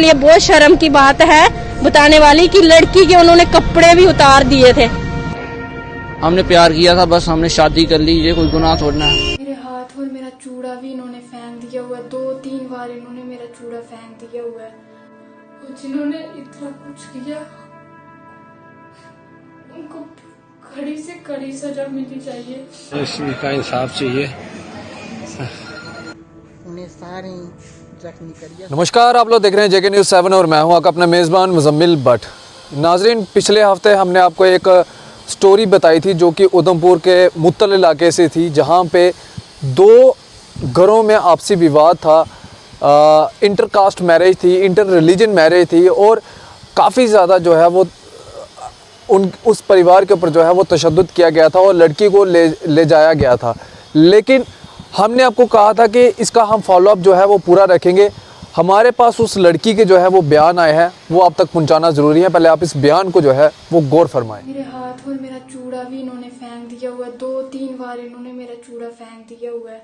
लिए बहुत शर्म की बात है बताने वाली कि लड़की के उन्होंने कपड़े भी उतार दिए थे। हमने प्यार किया था, बस हमने शादी कर ली, ये कोई गुनाह थोड़ा है। मेरे हाथ और मेरा चूड़ा भी इन्होंने फेंक दिया हुआ है, 2-3 बार इन्होंने मेरा चूड़ा फेंक दिया हुआ है। और जिन्होंने इतना कुछ किया उनको कड़ी से कड़ी सजा मिलनी चाहिए। इसका इंसाफ चाहिए। उन्हें सारे जख्मी करिए। नमस्कार, आप लोग देख रहे हैं जेके न्यूज़ 7 और मैं हूं आपका अपना मेज़बान मुजम्मिल भट्ट। नाजरीन, पिछले हफ्ते हमने आपको एक स्टोरी बताई थी जो कि उधमपुर के मुत्तल इलाके से थी, जहां पे 2 घरों में आपसी विवाद था। इंटरकास्ट मैरिज थी, इंटर रिलीजन मैरिज थी और काफ़ी ज़्यादा जो है वो उस परिवार के ऊपर जो है वो तशद्दुद किया गया था और लड़की को ले जाया गया था। लेकिन हमने आपको कहा था कि इसका हम फॉलोअप जो है वो पूरा रखेंगे। हमारे पास उस लड़की के जो है वो बयान आए हैं, वो आप तक पहुंचाना ज़रूरी है। पहले आप इस बयान को जो है वो गौर फरमाएं। मेरे हाथ और मेरा चूड़ा भी इन्होंने फेंक दिया हुआ है, 2-3 बार इन्होंने मेरा चूड़ा फेंक दिया हुआ है।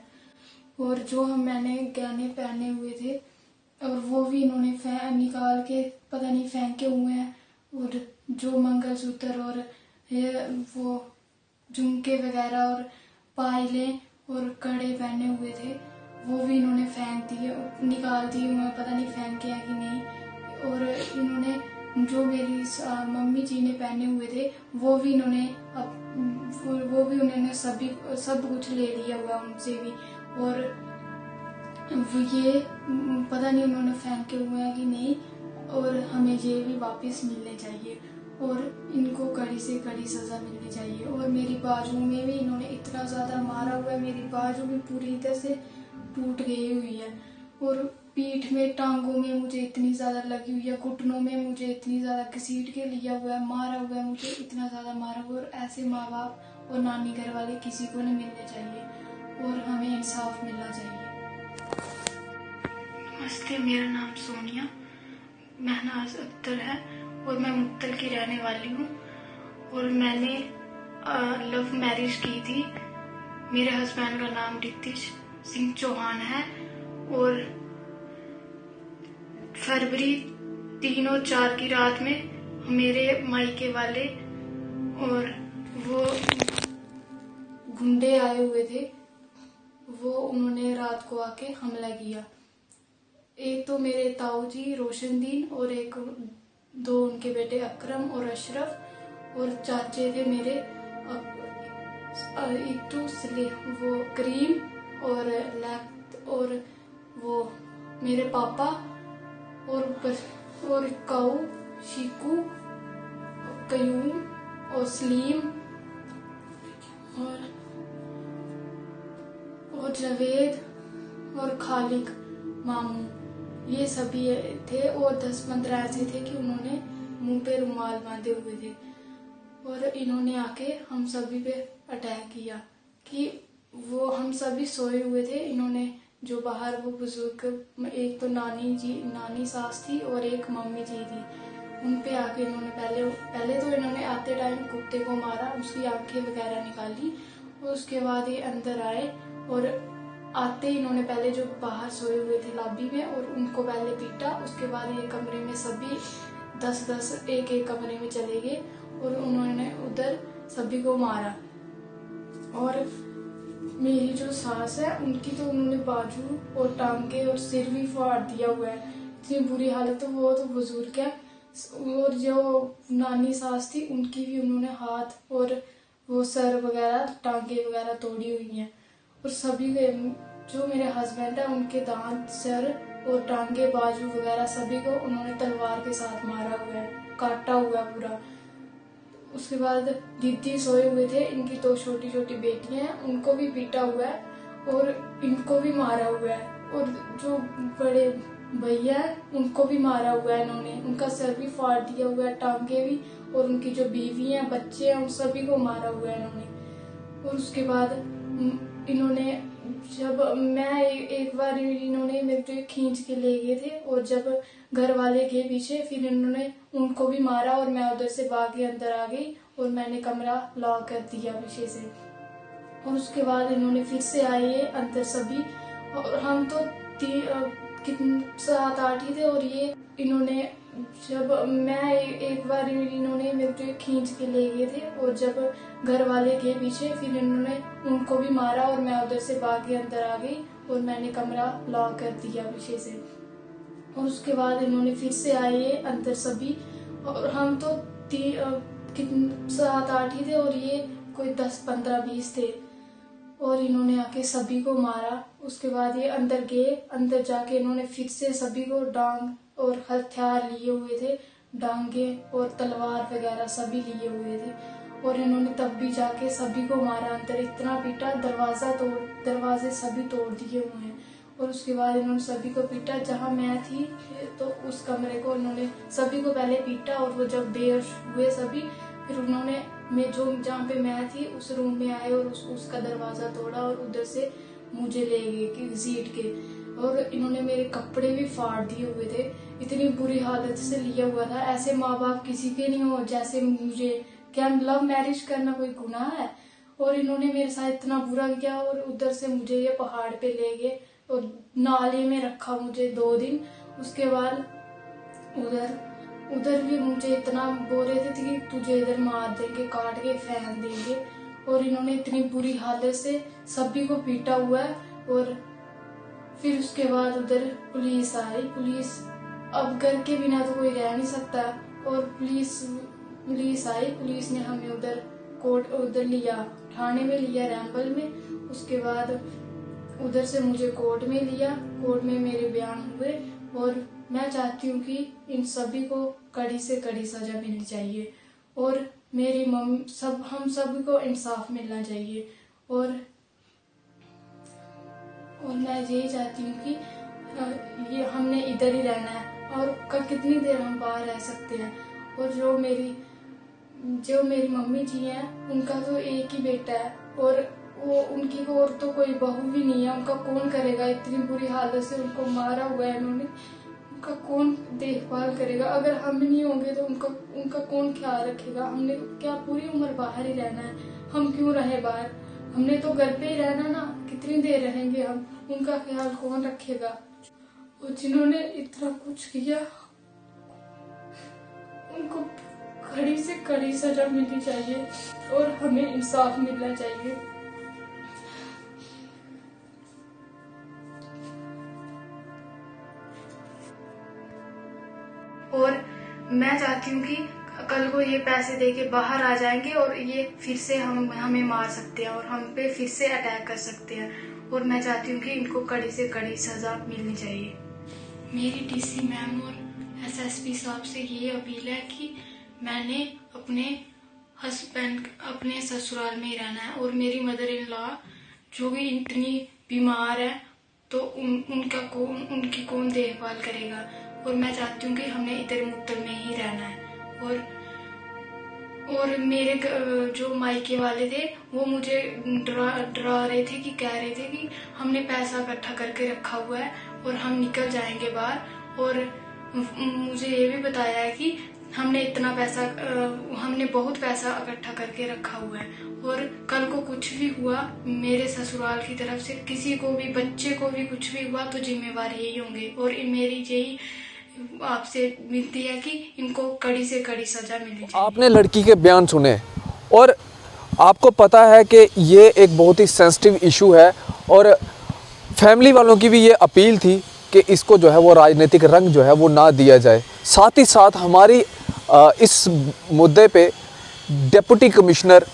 और जो मैंने गहने पहने हुए थे और वो भी इन्होंने निकाल के पता नहीं फेंके हुए हैं। और जो मंगलसूत्र और वो झुमके वगैरह और पायलें और कड़े पहने हुए थे वो भी इन्होंने फेंक दिए, निकाल दिए हुए, पता नहीं फेंके हैं कि नहीं। और इन्होंने जो मेरी मम्मी जी ने पहने हुए थे वो भी उन्होंने सब कुछ ले लिया हुआ उनसे भी। और ये पता नहीं उन्होंने फेंके हुए हैं कि नहीं। और हमें ये भी वापस मिलने चाहिए और इनको कड़ी से कड़ी सजा मिलनी चाहिए। और मेरी बाजू में भी इन्होंने इतना ज्यादा मारा हुआ है, मेरी बाजू भी पूरी तरह से टूट गई हुई है। और पीठ में, टांगों में मुझे इतनी ज्यादा लगी हुई है, घुटनों में मुझे इतनी ज्यादा घसीट के लिया हुआ है, मारा हुआ है, मुझे इतना ज्यादा मारा हुआ है। और ऐसे माँ बाप और नानी घर वाले किसी को नहीं मिलने चाहिए और हमें इंसाफ मिलना चाहिए। नमस्ते, मेरा नाम सोनिया महनाज अख्तर है और मैं मुत्तल की रहने वाली हूँ। और मैंने लव मैरिज की थी। मेरे हस्बैंड का नाम रितिश सिंह चौहान है। और फरवरी 3 और 4 की रात में मेरे मायके वाले और वो गुंडे आए हुए थे, वो उन्होंने रात को आके हमला किया। एक तो मेरे ताऊ जी रोशनदीन और एक 2 उनके बेटे अकरम और अशरफ। और चाचे थे मेरे एक तो वो करीम और वो मेरे पापा और काऊ, शीकू, कयूम और सलीम और जावेद और खालिक मामू, ये सभी थे। और 10-15 ऐसे थे कि उन्होंने मुंह पे रुमाल बांधे हुए थे और इन्होंने आके हम सभी पे अटैक किया कि वो हम सभी सोए हुए थे। इन्होंने जो बाहर वो बुजुर्ग, एक तो नानी सास थी और एक मम्मी जी थी, उन पे आके इन्होंने पहले तो इन्होंने आते टाइम कुत्ते को मारा, उसकी आंखें वगैरह निकाली। और उसके बाद ये अंदर आए और आते ही इन्होंने पहले जो बाहर सोए हुए थे लॉबी में और उनको पहले पीटा। उसके बाद ये कमरे में सभी 10-10 एक कमरे में चले गए और उन्होंने उधर सभी को मारा। और मेरी जो सास है उनकी तो उन्होंने बाजू और टांगे और सिर भी फाड़ दिया हुआ है, इतनी बुरी हालत। तो वो तो बुजुर्ग है। और जो नानी सास थी उनकी भी उन्होंने हाथ और वो सर वगैरह, टांगे वगैरह तोड़ी हुई हैं। और सभी जो मेरे हस्बैंड है उनके दांत, सर और टांगे, बाजू वगैरह सभी को उन्होंने तलवार के साथ मारा हुआ है, काटा हुआ है पूरा। उसके बाद दीदी सोए हुए थे, इनकी 2 छोटी छोटी बेटियां हैं, उनको भी पीटा हुआ है और इनको भी मारा हुआ है। और जो बड़े भैया है उनको भी मारा हुआ है इन्होंने, उनका सर भी फाड़ दिया हुआ है, टांगे भी। और उनकी जो बीवी है, बच्चे हैं, उन सभी को मारा हुआ है इन्होंने। और उसके बाद इन्होंने जब मैं एक बार इन्होंने मेरे को खींच के ले गए थे और जब घर वाले गए पीछे, फिर इन्होंने उनको भी मारा और मैं उधर से भाग के अंदर आ गई और मैंने कमरा लॉक कर दिया पीछे से। और उसके बाद इन्होंने फिर से आए अंदर सभी। और हम तो कितने 7-8 ही थे। और ये इन्होंने जब मैं एक बार इन्होंने मुझे खींच के ले गए थे और जब घर वाले के पीछे फिर इन्होंने उनको भी मारा और मैं उधर से भाग के अंदर आ गई और मैंने कमरा लॉक कर दिया पीछे से। और उसके बाद इन्होंने फिर से आए अंदर सभी और हम तो 7-8 ही थे और ये कोई 10-15-20 थे और इन्होंने आके सभी को मारा। उसके बाद ये अंदर गए, अंदर जाके इन्होंने फिर से सभी को डांग और हथियार लिए हुए थे, डांगे और तलवार वगैरह सभी लिए हुए थे और इन्होंने तब भी जाके सभी को मारा। अंदर इतना पीटा, दरवाजे सभी तोड़ दिए हुए हैं। और उसके बाद इन्होंने सभी को पीटा। जहाँ मैं थी तो उस कमरे को इन्होंने सभी को पहले पीटा और वो जब बेहोश हुए सभी फिर उन्होंने जहाँ पे मैं थी उस रूम में आए और उसका दरवाजा तोड़ा और उधर से मुझे ले गए घसीट के और इन्होंने मेरे कपड़े भी फाड़ दिए हुए थे। इतनी बुरी हालत से लिया हुआ था। ऐसे माँ बाप किसी के नहीं हो जैसे मुझे। क्या लव मैरिज करना कोई गुनाह है? और इन्होंने मेरे साथ इतना बुरा किया और उधर से मुझे ये पहाड़ पे ले गए और नाले में रखा मुझे 2 दिन। उसके बाद उधर भी मुझे इतना बोल रहे थे कि तुझे इधर मार देंगे, काट के फेंक देंगे। और इन्होंने इतनी बुरी हालत से सभी को पीटा हुआ है। और फिर उसके बाद उधर पुलिस आई। पुलिस अब घर के बिना तो कोई रह नहीं सकता और पुलिस आई। पुलिस ने हमें उधर लिया, थाने में लिया, रैम्बल में। उसके बाद उधर से मुझे कोर्ट में लिया। कोर्ट में मेरे बयान हुए और मैं चाहती हूँ कि इन सभी को कड़ी से कड़ी सजा मिलनी चाहिए और मेरी हम सभी को इंसाफ मिलना चाहिए। और मैं यही चाहती हूँ कि ये हमने इधर ही रहना है और कितनी देर हम बाहर रह सकते हैं। और जो मेरी मम्मी जी हैं उनका तो एक ही बेटा है और वो उनकी को और तो कोई बहू भी नहीं है। उनका कौन करेगा? इतनी बुरी हालत से उनको मारा हुआ है इन्होंने, उनका कौन देखभाल करेगा? अगर हम नहीं होंगे तो उनका कौन ख्याल रखेगा? हमने क्या पूरी उम्र बाहर ही रहना है? हम क्यों रहे बाहर? हमने तो घर पे ही रहना ना, कितनी देर रहेंगे हम? उनका ख्याल कौन रखेगा? और जिन्होंने इतना कुछ किया उनको कड़ी से कड़ी सजा मिलनी चाहिए और हमें इंसाफ मिलना चाहिए। और मैं चाहती हूँ कि कल को ये पैसे देके बाहर आ जाएंगे और ये फिर से हमें मार सकते हैं और हम पे फिर से अटैक कर सकते हैं। और मैं चाहती हूँ कि इनको कड़ी से कड़ी सजा मिलनी चाहिए। मेरी डीसी मैम और एसएसपी साहब से ये अपील है कि मैंने अपने ससुराल में ही रहना है और मेरी मदर इन लॉ जो भी इतनी बीमार है तो उनकी कौन देखभाल करेगा। और मैं चाहती हूँ कि हमने इधर मुत्तल में ही रहना है। और मेरे जो मायके वाले थे वो मुझे डरा रहे थे कि कह रहे थे कि हमने पैसा इकट्ठा करके रखा हुआ है और हम निकल जाएंगे बाहर। और मुझे ये भी बताया है कि हमने बहुत पैसा इकट्ठा करके रखा हुआ है और कल को कुछ भी हुआ मेरे ससुराल की तरफ से किसी को भी, बच्चे को भी कुछ भी हुआ तो जिम्मेवार यही होंगे। और मेरी यही आपसे विनती है कि इनको कड़ी से कड़ी सजा मिलनी चाहिए। आपने लड़की के बयान सुने और आपको पता है कि ये एक बहुत ही सेंसिटिव इशू है और फैमिली वालों की भी ये अपील थी कि इसको जो है वो राजनीतिक रंग जो है वो ना दिया जाए। साथ ही साथ हमारी इस मुद्दे पे डिप्टी कमिश्नर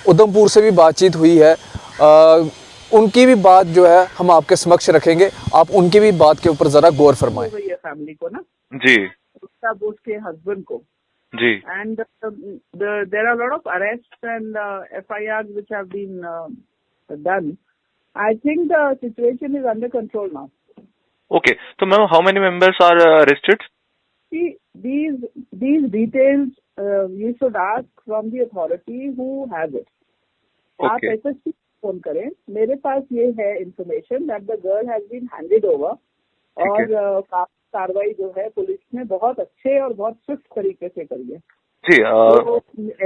उधमपुर से भी बातचीत हुई है। उनकी भी बात जो है हम आपके समक्ष रखेंगे, आप उनकी भी बात के ऊपर ज़रा गौर फरमाएं। फैमिली को ना जी, तब उसके हस्बैंड को जी, and there are lot of arrest and FIRs which have been done. I think the situation is under control now. okay. So ma'am, how many members are arrested? See, these details you should ask from the authority who has it. आप Okay. SSP phone करें, मेरे पास ये है information that the girl has been handed over और कार्रवाई जो है पुलिस ने बहुत अच्छे और बहुत स्विफ्ट तरीके से करी है। जी,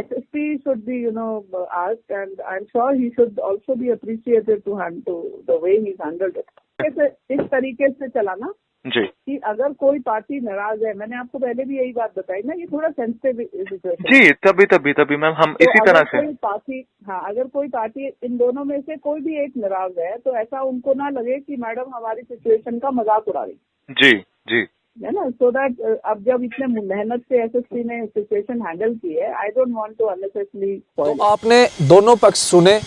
SSP should be asked and I'm sure he should also be appreciated to the way he's handled it. इस तरीके से चलाना जी कि अगर कोई पार्टी नाराज है, मैंने आपको पहले भी यही बात बताई ना, ये थोड़ा सेंसिटिव सिचुएशन जी, तभी मैम हम तो इसी तरह से अगर कोई पार्टी इन दोनों में से कोई भी एक नाराज है तो ऐसा उनको ना लगे कि मैडम हमारी सिचुएशन का मजाक उड़ा रही। जी जी है ना, सो दैट अब जब इतने मेहनत से एसएसपी ने सिचुएशन हैंडल की है, I don't want to unnecessarily तो आपने दोनों पक्ष सुने,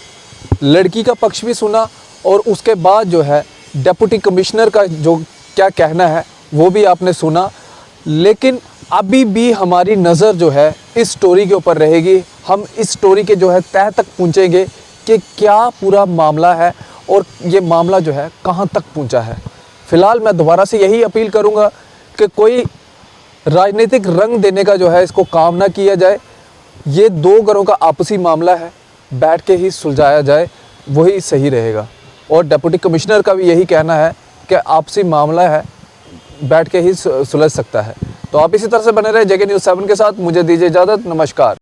लड़की का पक्ष भी सुना और उसके बाद जो है डिप्टी कमिश्नर का जो क्या कहना है वो भी आपने सुना। लेकिन अभी भी हमारी नज़र जो है इस स्टोरी के ऊपर रहेगी। हम इस स्टोरी के जो है तह तक पहुँचेंगे कि क्या पूरा मामला है और ये मामला जो है कहाँ तक पहुँचा है। फ़िलहाल मैं दोबारा से यही अपील करूँगा कि कोई राजनीतिक रंग देने का जो है इसको काम ना किया जाए। ये दो घरों का आपसी मामला है, बैठ के ही सुलझाया जाए, वही सही रहेगा। और डिप्टी कमिश्नर का भी यही कहना है कि आपसी मामला है, बैठ के ही सुलझ सकता है। तो आप इसी तरह से बने रहे JK News 7 के साथ। मुझे दीजिए इजाज़त, नमस्कार।